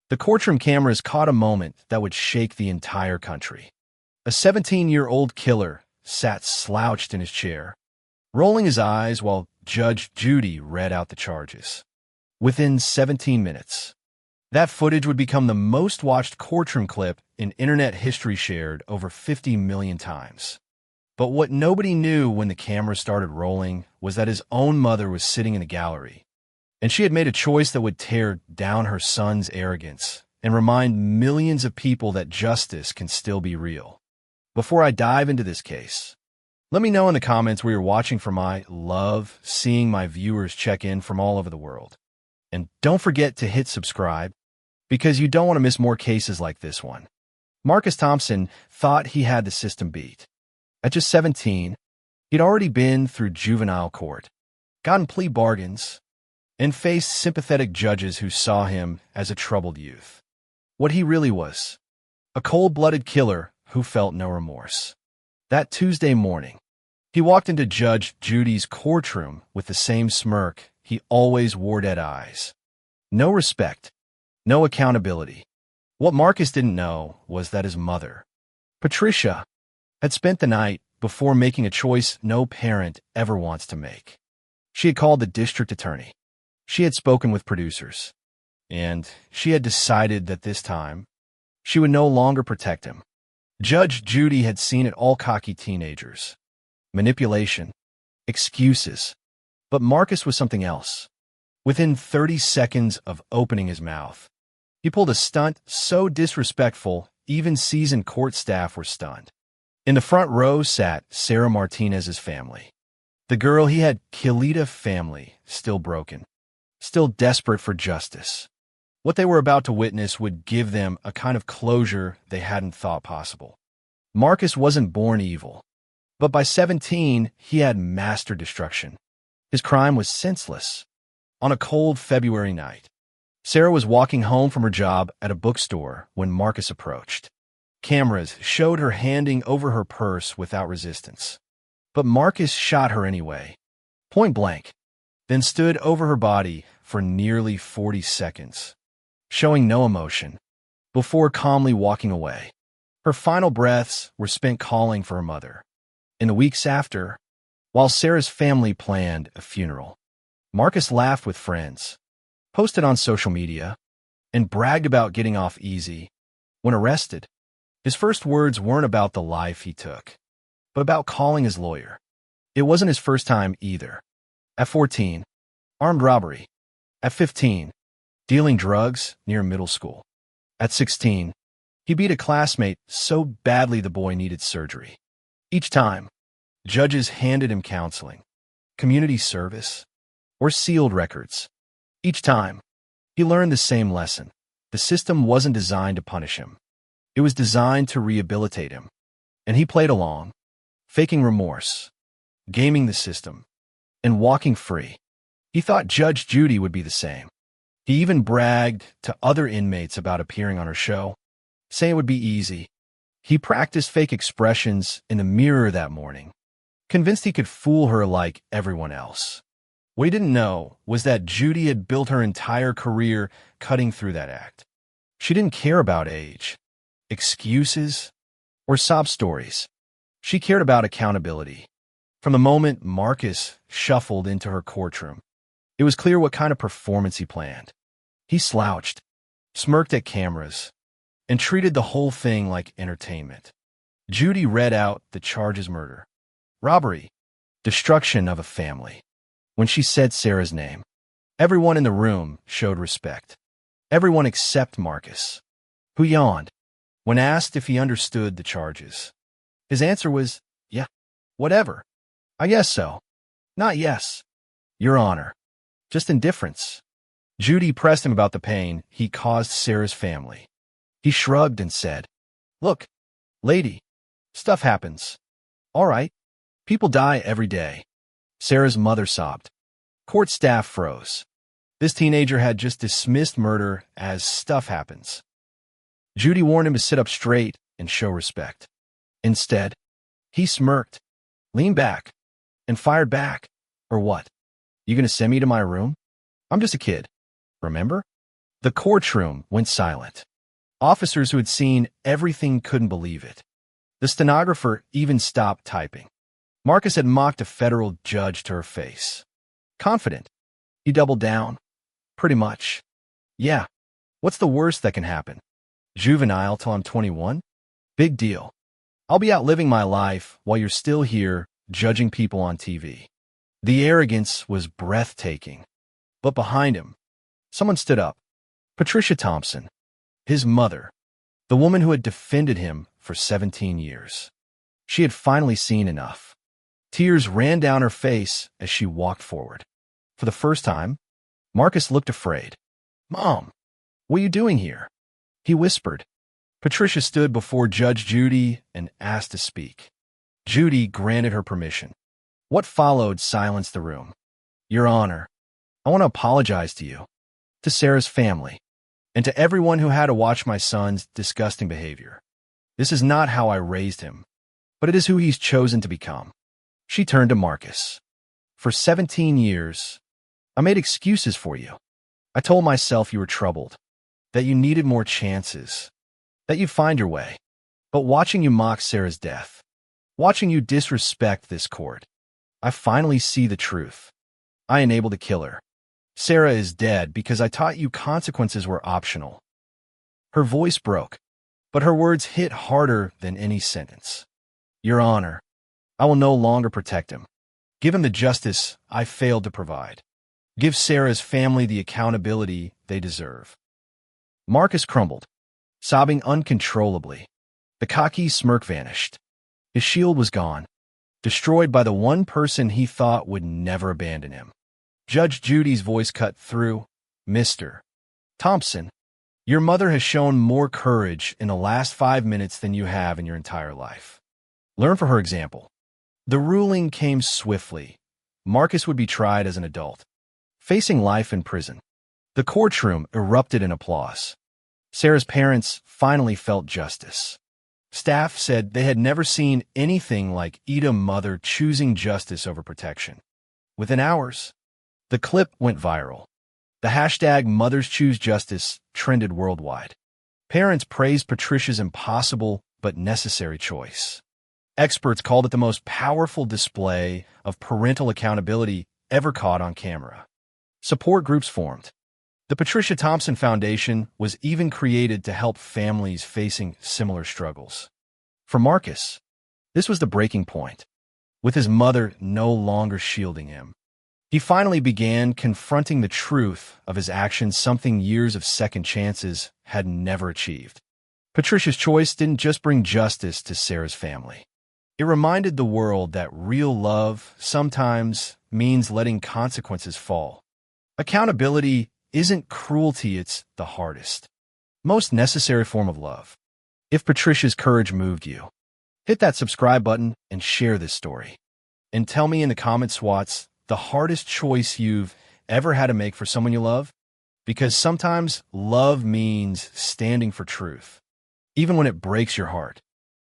The courtroom cameras caught a moment that would shake the entire country. A 17-year-old killer sat slouched in his chair, rolling his eyes while Judge Judy read out the charges. Within 17 minutes, that footage would become the most watched courtroom clip in internet history, shared over 50 million times. But what nobody knew when the camera started rolling was that his own mother was sitting in the gallery, and she had made a choice that would tear down her son's arrogance and remind millions of people that justice can still be real. Before I dive into this case, let me know in the comments where you're watching from. I love seeing my viewers check in from all over the world. And don't forget to hit subscribe, because you don't want to miss more cases like this one. Marcus Thompson thought he had the system beat. At just 17, he'd already been through juvenile court, gotten plea bargains, and faced sympathetic judges who saw him as a troubled youth. What he really was: a cold-blooded killer who felt no remorse. That Tuesday morning, he walked into Judge Judy's courtroom with the same smirk he always wore, dead eyes. No respect, no accountability. What Marcus didn't know was that his mother, Patricia, had spent the night before making a choice no parent ever wants to make. She had called the district attorney. She had spoken with producers. And she had decided that this time, she would no longer protect him. Judge Judy had seen it all: cocky teenagers, manipulation, excuses. But Marcus was something else. Within 30 seconds of opening his mouth, he pulled a stunt so disrespectful, even seasoned court staff were stunned. In the front row sat Sarah Martinez's family. The girl he had killed, a family still broken, still desperate for justice. What they were about to witness would give them a kind of closure they hadn't thought possible. Marcus wasn't born evil, but by 17, he had mastered destruction. His crime was senseless. On a cold February night, Sarah was walking home from her job at a bookstore when Marcus approached. Cameras showed her handing over her purse without resistance. But Marcus shot her anyway, point blank, then stood over her body for nearly 40 seconds, showing no emotion, before calmly walking away. Her final breaths were spent calling for her mother. In the weeks after, while Sarah's family planned a funeral, Marcus laughed with friends, posted on social media, and bragged about getting off easy. When arrested, his first words weren't about the life he took, but about calling his lawyer. It wasn't his first time either. At 14, armed robbery. At 15, dealing drugs near middle school. At 16, he beat a classmate so badly the boy needed surgery. Each time, judges handed him counseling, community service, or sealed records. Each time, he learned the same lesson. The system wasn't designed to punish him. It was designed to rehabilitate him. And he played along, faking remorse, gaming the system, and walking free. He thought Judge Judy would be the same. He even bragged to other inmates about appearing on her show, saying it would be easy. He practiced fake expressions in the mirror that morning, convinced he could fool her like everyone else. What he didn't know was that Judy had built her entire career cutting through that act. She didn't care about age, excuses, or sob stories. She cared about accountability. From the moment Marcus shuffled into her courtroom, it was clear what kind of performance he planned. He slouched, smirked at cameras, and treated the whole thing like entertainment. Judy read out the charges: murder, robbery, destruction of a family. When she said Sarah's name, everyone in the room showed respect. Everyone except Marcus, who yawned when asked if he understood the charges. His answer was, "Yeah, whatever. I guess so. Not yes, Your Honor. Just indifference." Judy pressed him about the pain he caused Sarah's family. He shrugged and said, "Look, lady, stuff happens. All right, people die every day." Sarah's mother sobbed. Court staff froze. This teenager had just dismissed murder as stuff happens. Judy warned him to sit up straight and show respect. Instead, he smirked, leaned back, and fired back. "Or what? You gonna send me to my room? I'm just a kid, remember?" The courtroom went silent. Officers who had seen everything couldn't believe it. The stenographer even stopped typing. Marcus had mocked a federal judge to her face. Confident. He doubled down. Pretty much. Yeah. What's the worst that can happen? Juvenile till I'm 21? Big deal. I'll be out living my life while you're still here judging people on TV. The arrogance was breathtaking. But behind him, someone stood up. Patricia Thompson, his mother, the woman who had defended him for 17 years. She had finally seen enough. Tears ran down her face as she walked forward. For the first time, Marcus looked afraid. "Mom, what are you doing here?" he whispered. Patricia stood before Judge Judy and asked to speak. Judy granted her permission. What followed silenced the room. "Your Honor, I want to apologize to you, to Sarah's family, and to everyone who had to watch my son's disgusting behavior. This is not how I raised him, but it is who he's chosen to become." She turned to Marcus. "For 17 years, I made excuses for you. I told myself you were troubled, that you needed more chances, that you'd find your way. But watching you mock Sarah's death, watching you disrespect this court, I finally see the truth. I enabled a killer. Sarah is dead because I taught you consequences were optional." Her voice broke, but her words hit harder than any sentence. "Your Honor, I will no longer protect him. Give him the justice I failed to provide. Give Sarah's family the accountability they deserve." Marcus crumbled, sobbing uncontrollably. The cocky smirk vanished. His shield was gone, destroyed by the one person he thought would never abandon him. Judge Judy's voice cut through. "Mr. Thompson, your mother has shown more courage in the last 5 minutes than you have in your entire life. Learn from her example." The ruling came swiftly. Marcus would be tried as an adult, facing life in prison. The courtroom erupted in applause. Sarah's parents finally felt justice. Staff said they had never seen anything like Ida mother choosing justice over protection. Within hours, the clip went viral. The hashtag #MothersChooseJustice trended worldwide. Parents praised Patricia's impossible but necessary choice. Experts called it the most powerful display of parental accountability ever caught on camera. Support groups formed. The Patricia Thompson Foundation was even created to help families facing similar struggles. For Marcus, this was the breaking point. With his mother no longer shielding him, he finally began confronting the truth of his actions, something years of second chances had never achieved. Patricia's choice didn't just bring justice to Sarah's family. It reminded the world that real love sometimes means letting consequences fall. Accountability isn't cruelty, it's the hardest, most necessary form of love. If Patricia's courage moved you, hit that subscribe button and share this story. And tell me in the comments what's the hardest choice you've ever had to make for someone you love? Because sometimes love means standing for truth, even when it breaks your heart.